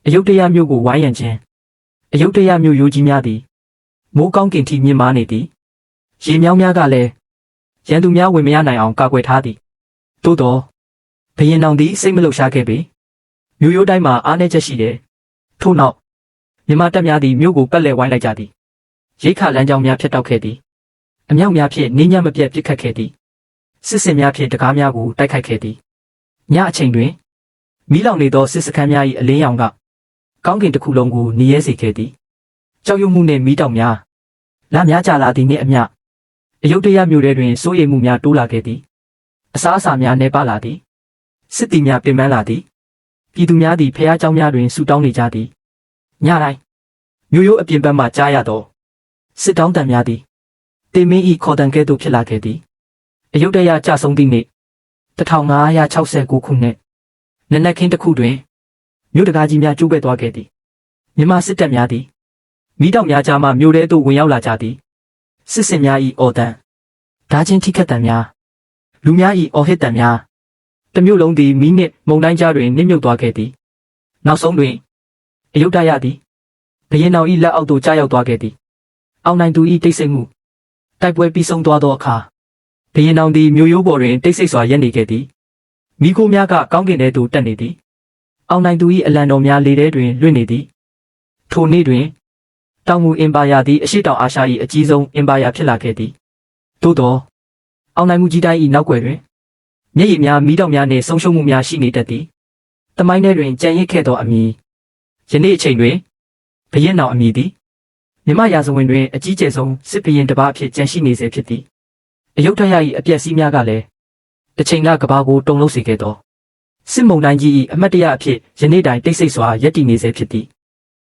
အယုဒ္ဓယမြို့ကိုဝိုင်းရံခြင်းအယုဒ္ဓယမြို့ရိုးကြီးများသည်မိုးကောင်းကင်ထိမြင့်မားနေသည်ရေမြောင်းများကလည်းရန်သူများဝင်မရနိုင်အောင်ကာကွယ်ထားသည်သို့သောဘုရင်တော်သည်စိတ်မလှုပ်ရှားခဲ့ပေမြို့ရိုးတိုင်းမှာအားနည်းချက်ရှိတယ်ထို့နောက်မြန်မာတပ်များသည်မြို့ကိုပတ်လည်ဝိုင်းလိုက်ကြသည်ရိခါလမ်းကြောင်းများဖြတ်တောက်ခဲ့သည်အမြောက်များဖြင့်နေညံ့မပြတ်ပစ်ခတ်ခဲ့သည်စစ်စင်များဖြင့်တကားများကိုတိုက်ခိုက်ခဲ့သည်ညအချိန်တွင်မီးလောင်နေသောစစ်စခန်းများ၏အလင်းရောင်ကကောင်းကင်တစ်ခုလုံးကိုနေရဲစေခဲ့သည်ကြောက်ရွံ့မှုနှင့်မီးတောက်များလမ်းများကျလာသည်နှင့်အမျှအယုဒ္ဓယမြို့ထဲတွင်စိုးရိမ်မှုများတိုးလာခဲ့သည်အစားအစာများနှဲပါလာသည်စစ်သည်များပင်ပန်းလာသည်ပြည်သူများသည်ဖျားเจ้าများတွင်ဆူတောင်းနေကြသည်ညတိုင်းမြို့ရိုးအပြင်ဘက်မှကြားရသောစစ်တောင်းတံများသည်တေမင်း၏ခေါ်တံကဲ့သို့ဖြစ်လာခဲ့သည်အယုဒ္ဓယကျဆုံးသည့်နေ့1569ခုနှစ်နနက်ခင်းတစ်ခုတွင်မြို့တကားကြီးများကျိုးပဲ့သွားခဲ့သည်မြန်မာစစ်တပ်များသည်မိတောက်များကြားမှမြို့ထဲသို့ဝင်ရောက်လာကြသည်စစ်စင်များ၏အော်တံဓာချင်းထိခတ်တံများလူများ၏အော်ဟစ်တံများတမျိုးလုံးသည်မိနှင့်မုန်တိုင်းကြားတွင်နစ်မြုပ်သွားခဲ့သည်နောက်ဆုံးတွင်အယုဒ္ဓယသည်ဘုရင်တော်၏လက်အောက်သို့ကျရောက်သွားခဲ့သည်အောင်နိုင်သူ၏တိတ်ဆိတ်မှုတိုက်ပွဲပြီးဆုံးသွားသောအခါဘုရင်တော်သည်မြို့ရိုးပေါ်တွင်တိတ်ဆိတ်စွာရပ်နေခဲ့သည်မိခိုးများကကောင်းကင်ထဲသို့တက်နေသည်အောင်နိုင်သူ၏အလံတော်များလေထဲတွင်လွင့်နေသည်ထိုနေ့တွင်တောင်ငူအင်ပါယာသည်အရှိတောင်အာရှ၏အကြီးဆုံးအင်ပါယာဖြစ်လာခဲ့သည်သို့သောအောင်နိုင်မှုကြီးတိုင်း၏နောက်ွယ်တွင်မျက်ရည်များမီးတောက်များနှင့်ဆုံးရှုံးမှုများရှိနေတတ်သည်တမိုင်းထဲတွင်ကြံ့ရစ်ခဲ့သောအမည်ယနေ့အချိန်တွင်ဘုရင်တော်အမည်သည်မြမရာဇဝင်တွင်အကြီးကျယ်ဆုံးစစ်ဘုရင်တစ်ပါးအဖြစ်ကျန်ရှိနေစေဖြစ်သည်အယုဒ္ဓယ၏အပျက်စီးများကလည်းတစ်ချိန်ကကဘာကိုတုန်လှုပ်စေခဲ့သောစစ်မုန်တိုင်းကြီး၏အမတ်တရအဖြစ်ယနေ့တိုင်တိတ်ဆိတ်စွာရပ်တည်နေစေဖြစ်သည်